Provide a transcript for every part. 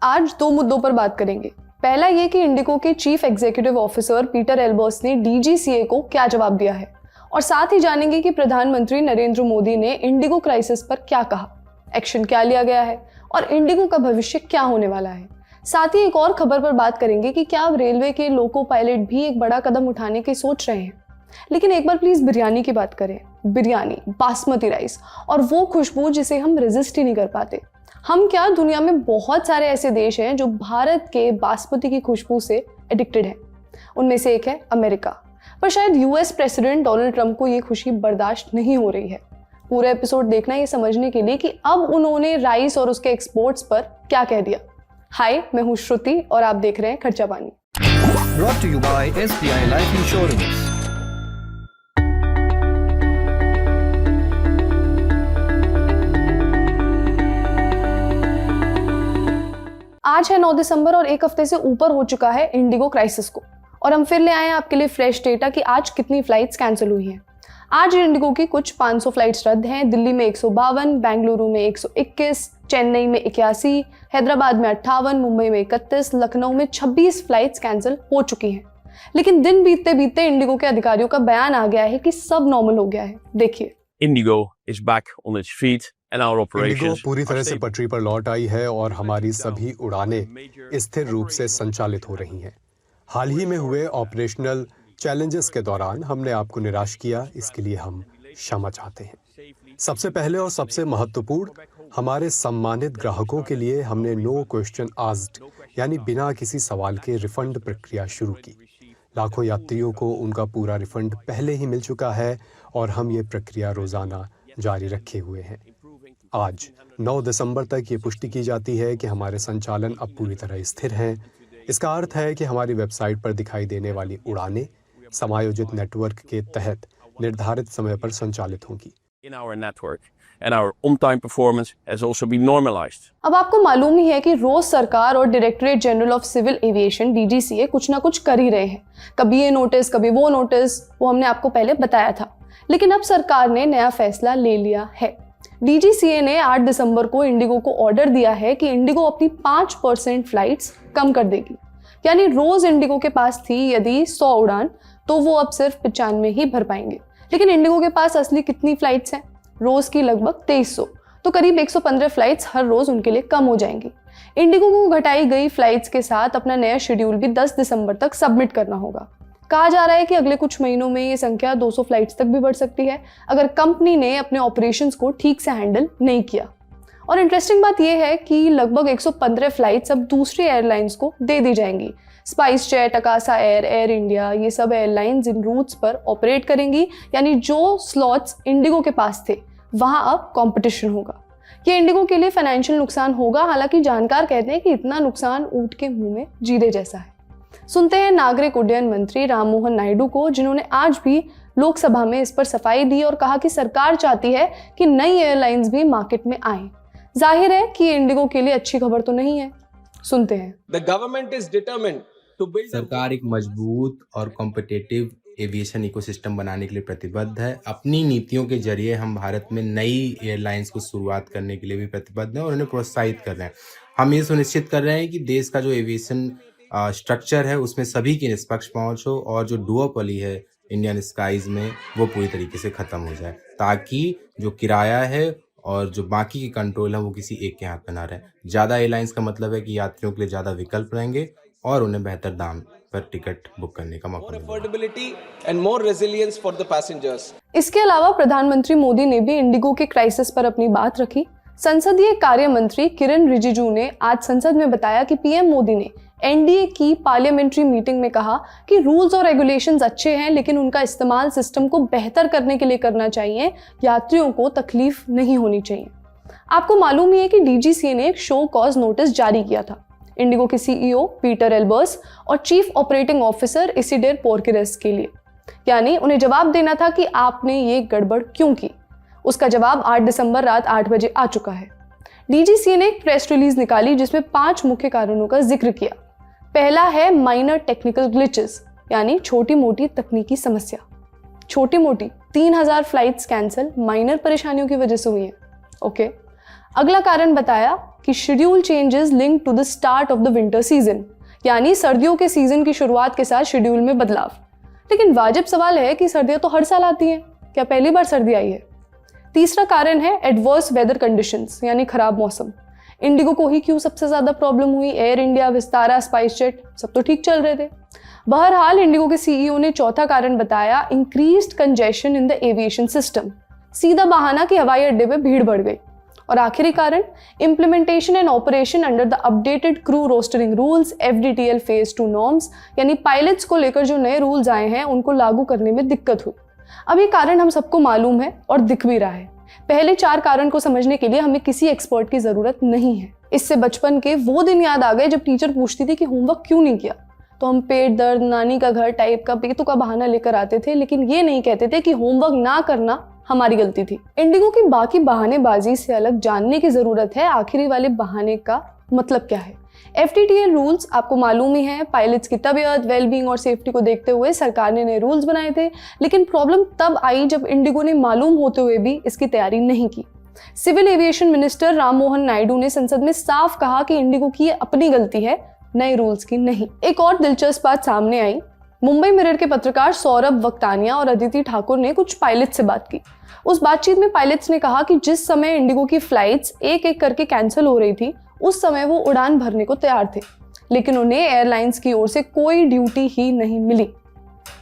आज दो मुद्दों पर बात करेंगे। पहला ये कि इंडिगो के chief executive officer Peter Elbers ने डीजीसीए को क्या जवाब दिया है, और साथ ही जानेंगे कि प्रधानमंत्री नरेंद्र मोदी ने इंडिगो क्राइसिस पर क्या कहा, एक्शन क्या लिया गया है और इंडिगो का भविष्य क्या होने वाला है। साथ ही एक और खबर पर बात करेंगे कि क्या अब रेलवे के लोको पायलट भी एक बड़ा कदम उठाने की सोच रहे हैं। लेकिन एक बार प्लीज बिरयानी की बात करें। बिरयानी, बासमती राइस और वो खुशबू जिसे हम रेजिस्ट ही नहीं कर पाते। हम क्या, दुनिया में बहुत सारे ऐसे देश हैं जो भारत के बासमती की खुशबू से एडिक्टेड हैं। उनमें से एक है अमेरिका। पर शायद यूएस प्रेसिडेंट डोनाल्ड ट्रंप को ये खुशी बर्दाश्त नहीं हो रही है। पूरा एपिसोड देखना ये समझने के लिए कि अब उन्होंने राइस और उसके एक्सपोर्ट्स पर क्या कह दिया। हाय, मैं हूँ श्रुति और आप देख रहे हैं खर्चा पानी। Brought to you by SBI Life Insurance. आज है 9 दिसंबर और एक हफ्ते से ऊपर हो चुका है इंडिगो क्राइसिस को, और हम फिर ले आए हैं आपके लिए फ्रेश डेटा कि आज कितनी फ्लाइट्स कैंसिल हुई हैं। आज इंडिगो की कुछ 500 फ्लाइट्स रद्द हैं। दिल्ली में 152, बेंगलुरु में 121, चेन्नई में 81, हैदराबाद में 58, मुंबई में 31, लखनऊ में 26 फ्लाइट्स कैंसिल हो चुकी हैं। लेकिन दिन बीतते बीतते इंडिगो के अधिकारियों का बयान आ गया है कि सब नॉर्मल हो गया है। देखिए, Indigo is back on its feet and our operations Indigo पूरी तरह से पटरी पर लौट आई है और हमारी सभी उड़ानें स्थिर रूप से संचालित हो रही हैं। हाल ही में हुए ऑपरेशनल चैलेंजेस के दौरान हमने आपको निराश किया, इसके लिए हम क्षमा चाहते हैं। सबसे पहले और सबसे महत्वपूर्ण, हमारे सम्मानित ग्राहकों के लिए हमने नो क्वेश्चन आस्क्ड यानी बिना किसी सवाल के रिफंड प्रक्रिया शुरू की। लाखों यात्रियों को उनका पूरा रिफंड पहले ही मिल चुका है और हम ये प्रक्रिया रोजाना जारी रखे हुए हैं। आज 9 दिसंबर तक ये पुष्टि की जाती है कि हमारे संचालन अब पूरी तरह स्थिर हैं। इसका अर्थ है कि हमारी वेबसाइट पर दिखाई देने वाली उड़ानें समायोजित नेटवर्क के तहत निर्धारित समय पर संचालित होंगी। in our network and our on-time performance has also been normalized. अब आपको मालूम ही है कि रोज सरकार और directorate general of civil aviation DGCA कुछ ना कुछ कर ही रहे हैं। कभी ये नोटिस, कभी वो नोटिस, वो हमने आपको पहले बताया था। लेकिन अब सरकार ने नया फैसला ले लिया है। डीजीसीए ने 8 दिसंबर को इंडिगो को ऑर्डर दिया है कि इंडिगो अपनी 5% फ्लाइट्स कम कर देगी। यानी रोज इंडिगो के पास थी यदि 100 उड़ान, तो वो अब सिर्फ 95 ही भर पाएंगे। लेकिन इंडिगो के पास असली कितनी फ्लाइट्स हैं? रोज की लगभग 2300, तो करीब 115 फ्लाइट्स हर रोज उनके लिए कम हो जाएंगी। इंडिगो को घटाई गई फ्लाइट्स के साथ अपना नया शेड्यूल भी 10 दिसंबर तक सबमिट करना होगा। कहा जा रहा है कि अगले कुछ महीनों में ये संख्या 200 फ्लाइट्स तक भी बढ़ सकती है अगर कंपनी ने अपने ऑपरेशंस को ठीक से हैंडल नहीं किया। और इंटरेस्टिंग बात यह है कि लगभग 115 फ्लाइट्स अब दूसरी एयरलाइंस को दे दी जाएंगी। Spice jet, Akasa air, air India, ये सब एयरलाइंस इन रूट्स पर ऑपरेट करेंगी। यानी जो स्लॉट्स इंडिगो के पास थे वहां अब कंपटीशन होगा। ये इंडिगो के लिए फाइनेंशियल नुकसान होगा। हालांकि जानकार कहते हैं कि इतना नुकसान ऊंट के मुंह में जीरे जैसा है। सुनते हैं नागरिक उड्डयन मंत्री राममोहन नायडू को, जिन्होंने आज भी लोकसभा में इस पर सफाई दी और कहा कि सरकार चाहती है कि नई एयरलाइंस भी मार्केट में आए। जाहिर है कि इंडिगो के लिए अच्छी खबर तो नहीं है। सुनते हैं। The government is determined to build सरकार एक मजबूत और कॉम्पिटिटिव एविएशन इकोसिस्टम बनाने के लिए प्रतिबद्ध है। अपनी नीतियों के जरिए हम भारत में नई एयरलाइंस को शुरुआत करने के लिए भी प्रतिबद्ध हैं और उन्हें प्रोत्साहित कर रहे हैं। हम ये सुनिश्चित कर रहे हैं कि देश का जो एविएशन स्ट्रक्चर है उसमें सभी की निष्पक्ष पहुंच हो और जो डुओपोली है इंडियन स्काईज में वो पूरी तरीके से खत्म हो जाए, ताकि जो किराया है और जो बाकी की कंट्रोल है वो किसी एक के हाथ में ना रहे। ज़्यादा एयरलाइंस का मतलब है कि यात्रियों के लिए ज़्यादा विकल्प रहेंगे और उन्हें बेहतर दाम पर टिकट बुक करने का मौका मिलेगा। affordability and more resilience for the passengers. इसके अलावा प्रधानमंत्री मोदी ने भी इंडिगो के क्राइसिस पर अपनी बात रखी। संसदीय कार्य मंत्री किरण रिजिजू ने आज संसद में बताया कि पीएम मोदी ने एनडीए की पार्लियामेंट्री मीटिंग में कहा कि रूल्स और रेगुलेशंस अच्छे हैं, लेकिन उनका इस्तेमाल सिस्टम को बेहतर करने के लिए करना चाहिए। यात्रियों को तकलीफ नहीं होनी चाहिए। आपको मालूम ही है कि डीजीसीए ने एक शो कॉज नोटिस जारी किया था इंडिगो के सीईओ पीटर एल्बर्स और चीफ ऑपरेटिंग ऑफिसर इसिडोर पोर्केरेस के लिए। यानी उन्हें जवाब देना था कि आपने ये गड़बड़ क्यों की। उसका जवाब 8 दिसंबर रात 8 बजे आ चुका है। डीजीसीए ने एक प्रेस रिलीज निकाली जिसमें 5 मुख्य कारणों का जिक्र किया। पहला है माइनर टेक्निकल ग्लिचेस, यानी छोटी मोटी तकनीकी समस्या। छोटी मोटी 3000 फ्लाइट्स कैंसिल माइनर परेशानियों की वजह से हुई हैं। ओके। अगला कारण बताया कि schedule changes link to the start of the winter season, यानी सर्दियों के सीजन की शुरुआत के साथ शेड्यूल में बदलाव। लेकिन वाजिब सवाल है कि सर्दियां तो हर साल आती हैं, क्या पहली बार सर्दी आई है? तीसरा कारण है एडवर्स वेदर कंडीशंस, यानी खराब मौसम। इंडिगो को ही क्यों सबसे ज्यादा प्रॉब्लम हुई? एयर इंडिया, विस्तारा, स्पाइसजेट सब तो ठीक चल रहे थे। बहरहाल इंडिगो के सीईओ ने चौथा कारण बताया increased congestion in the aviation system. सीधा बहाना कि हवाई अड्डे पे भीड़ बढ़ गई। और आखिरी कारण implementation and operation under the updated crew rostering rules FDTL phase 2 norms, यानी पायलट्स को लेकर जो नए रूल्स आए हैं उनको लागू करने में दिक्कत हुई। अब ये कारण हम सबको मालूम है और दिख भी रहा है। पहले 4 कारण को समझने के लिए हमें किसी एक्सपर्ट की जरूरत नहीं है। इससे बचपन के वो दिन याद आ गए जब टीचर पूछती थी कि होमवर्क क्यों नहीं किया, तो हम पेट दर्द, नानी का घर टाइप का बेतु का बहाना लेकर आते थे, लेकिन ये नहीं कहते थे कि होमवर्क ना करना हमारी गलती थी। इंडिगो की बाकी बहानेबाजी से अलग जानने की जरूरत है आखिरी वाले बहाने का मतलब क्या है। FDTL रूल्स आपको मालूम ही है, पायलट्स की तबीयत, वेलबींग और सेफ्टी को देखते हुए सरकार ने नए रूल्स बनाए थे। लेकिन प्रॉब्लम तब आई जब इंडिगो ने मालूम होते हुए भी इसकी तैयारी नहीं की। Civil aviation minister Ram Mohan Naidu ने संसद में साफ कहा कि इंडिगो की अपनी गलती है, नए रूल्स की नहीं। एक और दिलचस्प बात सामने आई। मुंबई मिरर के पत्रकार सौरभ वक्तानिया और अदिति ठाकुर ने कुछ पायलट से बात की। उस बातचीत में पायलट्स ने कहा कि जिस समय इंडिगो की फ्लाइट्स एक एक करके कैंसिल हो रही थी, उस समय वो उड़ान भरने को तैयार थे, लेकिन उन्हें एयरलाइंस की ओर से कोई ड्यूटी ही नहीं मिली।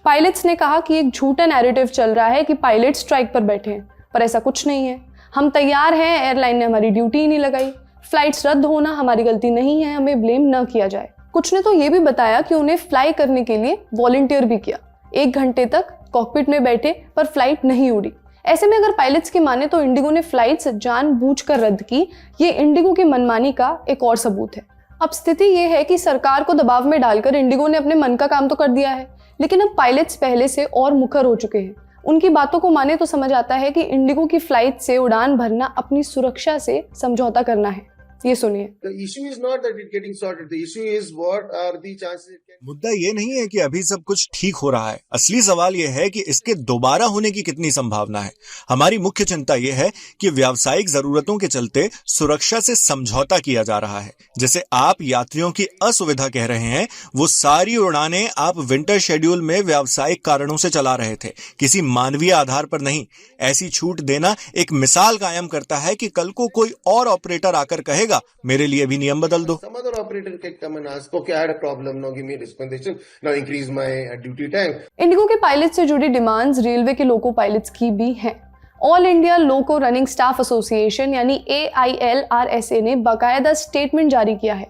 पायलट्स ने कहा कि एक झूठा नैरेटिव चल रहा है कि पायलट स्ट्राइक पर बैठे हैं, पर ऐसा कुछ नहीं है। हम तैयार हैं, एयरलाइन ने हमारी ड्यूटी ही नहीं लगाई। फ्लाइट्स रद्द होना हमारी गलती नहीं है, हमें ब्लेम न किया जाए। कुछ ने तो ये भी बताया कि उन्हें फ्लाई करने के लिए वॉलंटियर भी किया। 1 घंटे तक कॉकपिट में बैठे पर फ्लाइट नहीं उड़ी। ऐसे में अगर पायलट्स की माने तो इंडिगो ने फ्लाइट्स जानबूझकर रद्द की। ये इंडिगो की मनमानी का एक और सबूत है। अब स्थिति ये है कि सरकार को दबाव में डालकर इंडिगो ने अपने मन का काम तो कर दिया है, लेकिन अब पायलट्स पहले से और मुखर हो चुके हैं। उनकी बातों को माने तो समझ आता है कि इंडिगो की फ्लाइट से उड़ान भरना अपनी सुरक्षा से समझौता करना है। ये सुनिए। The issue is not that it getting sorted. The issue is what are the chances it can. मुद्दा ये नहीं है कि अभी सब कुछ ठीक हो रहा है। असली सवाल ये है कि इसके दोबारा होने की कितनी संभावना है। हमारी मुख्य चिंता ये है कि व्यावसायिक जरूरतों के चलते सुरक्षा से समझौता किया जा रहा है। जैसे आप यात्रियों की असुविधा कह रहे हैं, वो सारी उड़ानें आप विंटर शेड्यूल में व्यावसायिक कारणों से चला रहे थे, किसी मानवीय आधार पर नहीं। ऐसी छूट देना एक मिसाल कायम करता है कि कल को कोई और ऑपरेटर आकर कहेगा मेरे लिए भी नियम बदल दो। Some other operator can come and ask, okay, I had a problem, now give me a dispensation, now increase my duty time. Indigo के पायलट से जुड़ी डिमांड्स रेलवे के लोको पायलट्स की भी हैं। ऑल इंडिया लोको रनिंग स्टाफ एसोसिएशन यानी AILRSA ने बाकायदा स्टेटमेंट जारी किया है।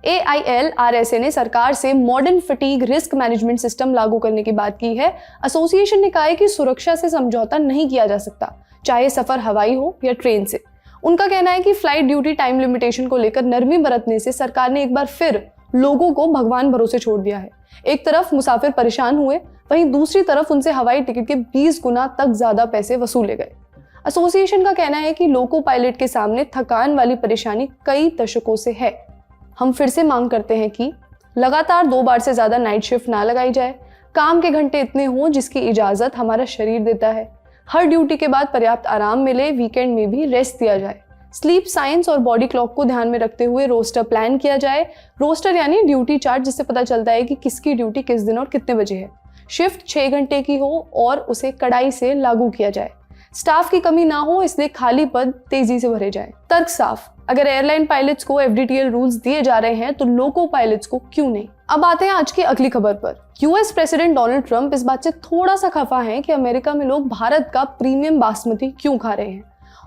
AILRSA ने सरकार से modern fatigue risk management system लागू करने की बात की है। एसोसिएशन ने कहा है कि सुरक्षा से समझौता नहीं किया जा सकता, चाहे सफर हवाई हो या ट्रेन से। उनका कहना है कि फ्लाइट ड्यूटी टाइम लिमिटेशन को लेकर नरमी बरतने से सरकार ने एक बार फिर लोगों को भगवान भरोसे छोड़ दिया है। एक तरफ मुसाफिर परेशान हुए, वहीं दूसरी तरफ उनसे हवाई टिकट के 20 गुना तक ज्यादा पैसे वसूले गए। एसोसिएशन का कहना है कि लोको पायलट के सामने थकान वाली परेशानी कई दशकों से है। हम फिर से मांग करते हैं कि लगातार 2 बार से ज्यादा नाइट शिफ्ट ना लगाई जाए। काम के घंटे इतने हों जिसकी इजाजत हमारा शरीर देता है। हर ड्यूटी के बाद पर्याप्त आराम मिले, वीकेंड में भी रेस्ट दिया जाए। स्लीप साइंस और बॉडी क्लॉक को ध्यान में रखते हुए रोस्टर प्लान किया जाए। रोस्टर यानी ड्यूटी चार्ट, जिससे पता चलता है कि किसकी ड्यूटी किस दिन और कितने बजे है। शिफ्ट 6 घंटे की हो और उसे कड़ाई से लागू किया जाए। स्टाफ की कमी ना हो, इसलिए खाली पद तेजी से भरे जाए। तर्क साफ, अगर एयरलाइन पायलट्स को FDTL रूल्स दिए जा रहे हैं तो लोको पायलट्स को क्यों नहीं। अब आते हैं आज की अगली खबर पर। US प्रेसिडेंट डोनाल्ड ट्रंप इस बात से थोड़ा सा खफा हैं कि अमेरिका में लोग भारत का प्रीमियम बासमती क्यों खा रहे हैं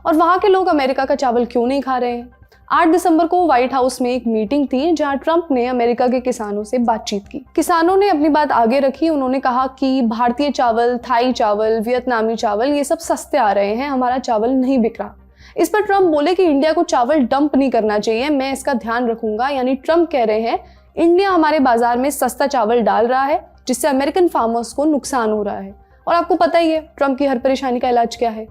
और वहां के लोग अमेरिका का चावल क्यों नहीं खा रहे हैं। 8 दिसंबर को व्हाइट हाउस में एक मीटिंग थी जहां ट्रंप ने अमेरिका के किसानों से बातचीत की। किसानों ने अपनी बात आगे रखी। उन्होंने कहा कि भारतीय चावल, थाई चावल, वियतनामी चावल ये सब सस्ते आ रहे हैं, हमारा चावल नहीं बिक रहा। इस पर ट्रंप बोले कि इंडिया को चावल डंप नहीं करना चाहिए, मैं इसका ध्यान रखूंगा। यानी ट्रंप कह रहे हैं इंडिया हमारे बाजार में सस्ता चावल डाल रहा है, जिससे अमेरिकन फार्मर्स को नुकसान हो रहा है। और आपको पता ही है ट्रंप की हर परेशानी का इलाज क्या है,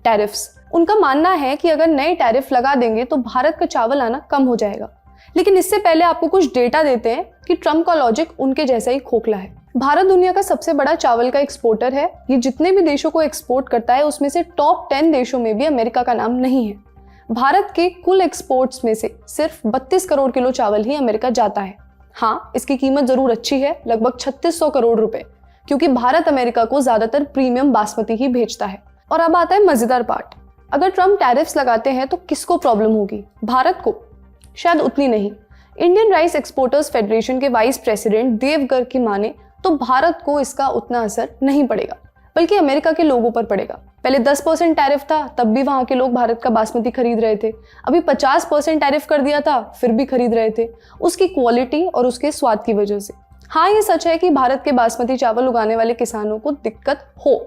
टैरिफ्स। उनका मानना है कि अगर नए टैरिफ लगा देंगे तो भारत का चावल आना कम हो जाएगा। लेकिन इससे पहले आपको कुछ डेटा देते हैं कि ट्रंप का लॉजिक उनके जैसा ही खोखला है। भारत दुनिया का सबसे बड़ा चावल का एक्सपोर्टर है। ये जितने भी देशों को एक्सपोर्ट करता है उसमें से टॉप 10 देशों में भी अमेरिका का नाम नहीं है। भारत के कुल एक्सपोर्ट्स में से सिर्फ 32 करोड़ किलो चावल ही अमेरिका जाता है। हाँ, इसकी कीमत जरूर अच्छी है, लगभग 3600 करोड़ रुपए, क्योंकि भारत अमेरिका को ज्यादातर प्रीमियम बासमती ही भेजता है। और अब आता है मजेदार पार्ट, अगर ट्रम्प टैरिफ्स लगाते हैं तो किसको प्रॉब्लम होगी? भारत को? शायद उतनी नहीं। इंडियन राइस एक्सपोर्टर्स फेडरेशन के वाइस प्रेसिडेंट देव गर्ग की माने तो भारत को इसका उतना असर नहीं पड़ेगा, बल्कि अमेरिका के लोगों पर पड़ेगा। पहले 10% टैरिफ था, तब भी वहां के लोग भारत का बासमती खरीद रहे थे। अभी 50% टैरिफ कर दिया था, फिर भी खरीद रहे थे, उसकी क्वालिटी और उसके स्वाद की वजह से। हाँ, ये सच है कि भारत के बासमती चावल उगाने वाले किसानों को दिक्कत हो,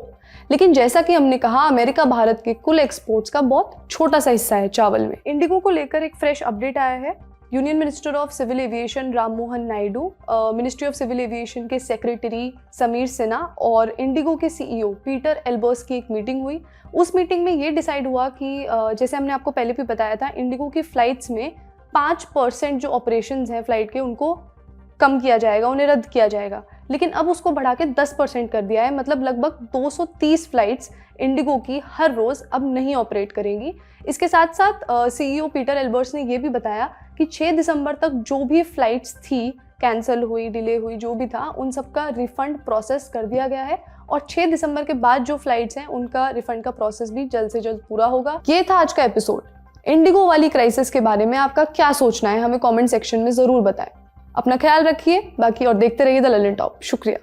लेकिन जैसा कि हमने कहा, अमेरिका भारत के कुल एक्सपोर्ट्स का बहुत छोटा सा हिस्सा है चावल में। इंडिगो को लेकर एक फ्रेश अपडेट आया है। Union minister of civil aviation Ram Mohan Naidu, ministry of civil aviation के सेक्रेटरी समीर सिन्हा और इंडिगो के सीईओ पीटर एल्बर्स की एक मीटिंग हुई। उस मीटिंग में ये डिसाइड हुआ कि जैसे हमने आपको पहले भी बताया था, इंडिगो की फ़्लाइट्स में 5% जो ऑपरेशंस हैं फ़्लाइट के, उनको कम किया जाएगा, उन्हें रद्द किया जाएगा। लेकिन अब उसको बढ़ा के 10% कर दिया है, मतलब लगभग 230 फ्लाइट्स इंडिगो की हर रोज़ अब नहीं ऑपरेट करेंगी। इसके साथ साथ सीईओ पीटर एल्बर्स ने ये भी बताया कि 6 दिसंबर तक जो भी फ्लाइट्स थी, कैंसिल हुई, डिले हुई, जो भी था, उन सबका रिफंड प्रोसेस कर दिया गया है और 6 दिसंबर के बाद जो फ्लाइट्स हैं उनका रिफंड का प्रोसेस भी जल्द से जल्द पूरा होगा। ये था आज का एपिसोड। इंडिगो वाली क्राइसिस के बारे में आपका क्या सोचना है, हमें कॉमेंट सेक्शन में ज़रूर बताएं। अपना ख्याल रखिए, बाकी और देखते रहिए द ललन टॉप। शुक्रिया।